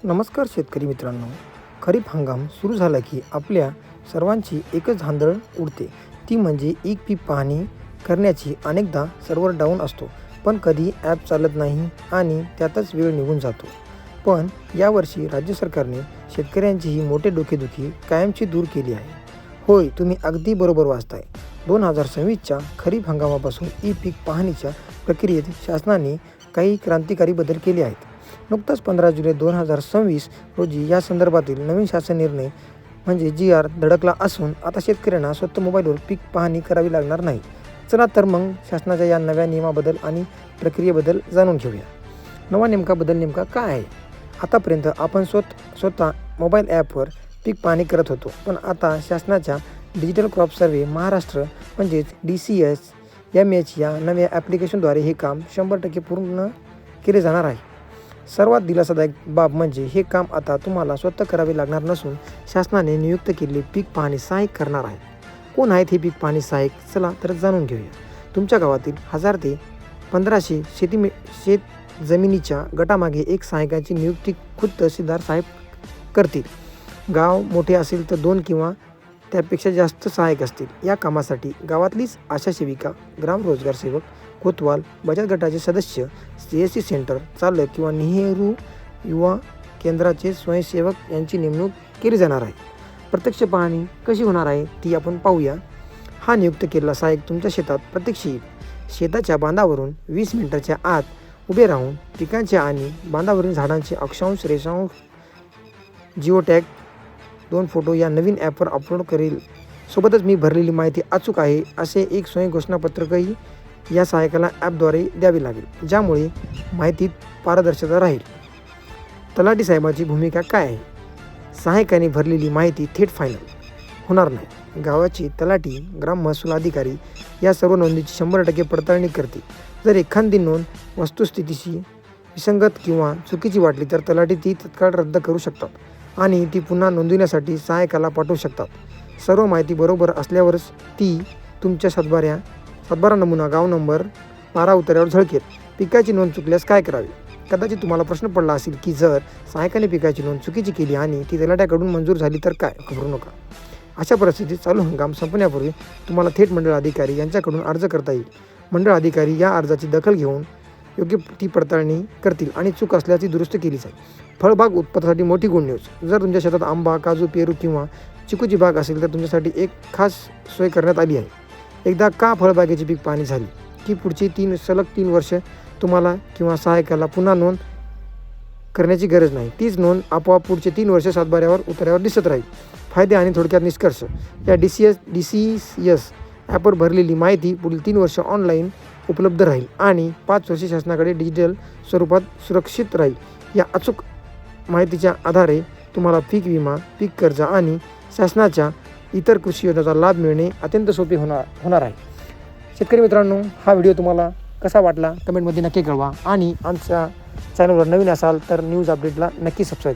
नमस्कार शेतकरी मित्रांनो. खरीप हंगाम सुरू झाला की आपल्या सर्वांची एकच धांदळ उडते, ती म्हणजे पीक पाहणी करण्याची. अनेकदा सर्व्हर डाऊन असतो, पण कधी ॲप चालत नाही आणि त्यातच वेळ निघून जातो. पण यावर्षी राज्य सरकारने शेतकऱ्यांची ही मोठे डोकेदुखी कायमची दूर केली आहे. होय, तुम्ही अगदी बरोबर वाचताय. 2026च्या खरीप हंगामापासून पीक पाहणीच्या प्रक्रियेत शासनाने काही क्रांतिकारी बदल केले आहेत. नुकताच 15 जुलै 2026 रोजी या संदर्भातील नवीन शासन निर्णय म्हणजे GR धडकला असून आता शेतकऱ्यांना स्वतः मोबाईलवर पीक पाहणी करावी लागणार नाही. चला तर मग शासनाच्या या नव्या नियमाबद्दल आणि प्रक्रियेबद्दल जाणून घेऊया. नवा बदल नेमका काय आहे? आतापर्यंत आपण स्वतः मोबाईल ॲपवर पीक पाहणी करत होतो, पण आता शासनाच्या डिजिटल क्रॉप सर्व्हे महाराष्ट्र म्हणजेच DCSMH या नव्या ॲप्लिकेशनद्वारे हे काम 100% पूर्ण केले जाणार आहे. सर्वात दिलासादायक बाब म्हणजे हे काम आता तुम्हाला स्वतः करावे लागणार नसून शासनाने नियुक्त केलेले पीक पाहणी सहाय्यक करणार आहे. कोण आहेत हे पीक पाहणी सहाय्यक? चला तर जाणून घेऊया. तुमच्या गावातील 1000 ते 1500 शेत जमिनीच्या गटामागे एक सहाय्यकाची नियुक्ती खुद्द तहसीलदार साहेब करतील. गाव मोठे असेल तर 2 किंवा त्यापेक्षा जास्त सहाय्यक असतील. या कामासाठी गावातलीच आशा सेविका, ग्राम रोजगार सेवक, कोतवाल, बचत गटाचे सदस्य, CSC सेंटर चालक किंवा नेहरू युवा केंद्राचे स्वयंसेवक यांची नेमणूक केली जाणार आहे. प्रत्यक्ष पाहणी कशी होणार आहे ती आपण पाहूया. हा नियुक्त केलेला सहाय्यक तुमच्या शेतात प्रत्यक्ष येईल. शेताच्या बांधावरून 20 मिनिटाच्या आत उभे राहून पिकांच्या आणि बांधावरील झाडांचे अक्षांश, रेषांश, जिओटॅग 2 फोटो या नवीन ॲपवर अपलोड करेल. सोबतच मी भरलेली माहिती अचूक आहे असे एक स्वयं घोषणापत्रकही या सहाय्यकाला ॲपद्वारे द्यावे लागेल, ज्यामुळे माहितीत पारदर्शकता राहील. तलाठी साहेबांची भूमिका काय आहे? सहाय्यकाने भरलेली माहिती थेट फायनल होणार नाही. गावाची तलाठी, ग्राम महसूल अधिकारी या सर्व नोंदीची 100% पडताळणी करतील. जर एखादी नोंद वस्तुस्थितीशी विसंगत किंवा चुकीची वाटली तर तलाठी ती तत्काळ रद्द करू शकतात आणि ती पुन्हा नोंदविण्यासाठी सहाय्यकाला पाठवू शकतात. सर्व माहिती बरोबर असल्यावरच ती तुमच्या सातबारा नमुना गाव नंबर 12 उतार्यावर झळकेल. पिकाची नोंद चुकल्यास काय करावे? कदाचित तुम्हाला प्रश्न पडला असेल की जर सहाय्यकाने पिकाची नोंद चुकीची केली आणि ती तलाठ्याकडून मंजूर झाली तर काय? घाबरू नका. अशा परिस्थितीत चालू हंगाम संपण्यापूर्वी तुम्हाला थेट मंडळ अधिकारी यांच्याकडून अर्ज करता येईल. मंडळ अधिकारी या अर्जाची दखल घेऊन योग्य ती पडताळणी करतील आणि चूक असल्याची दुरुस्त केली जाईल. फळबाग उत्पादनासाठी मोठी गुड न्यूज. जर तुमच्या शेतात आंबा, काजू, पेरू किंवा चिकूची बाग असेल तर तुमच्यासाठी एक खास सोय करण्यात आली आहे. एकदा का फळबागेची पीक पाहणी झाली की पुढची 3 वर्ष तुम्हाला किंवा सहाय्यकाला पुन्हा नोंद करण्याची गरज नाही. तीच नोंद आपोआप पुढचे 3 वर्ष सातबाऱ्यावर उतार्यावर दिसत राहील. फायदे आणि थोडक्यात निष्कर्ष. या DCS ॲपवर भरलेली माहिती पुढील 3 वर्ष ऑनलाईन उपलब्ध राहील आणि 5 वर्षे शासनाकडे डिजिटल स्वरूपात सुरक्षित राहील. या अचूक माहितीच्या आधारे तुम्हाला पीक विमा, पीक कर्ज आणि शासनाच्या इतर कृषी योजनांचा लाभ मिळणे अत्यंत सोपे होणार आहे. शेतकरी मित्रांनो, हा व्हिडिओ तुम्हाला कसा वाटला कमेंटमध्ये नक्की कळवा आणि आमच्या चॅनलवर नवीन असाल तर न्यूज अपडेटला नक्की सबस्क्राईब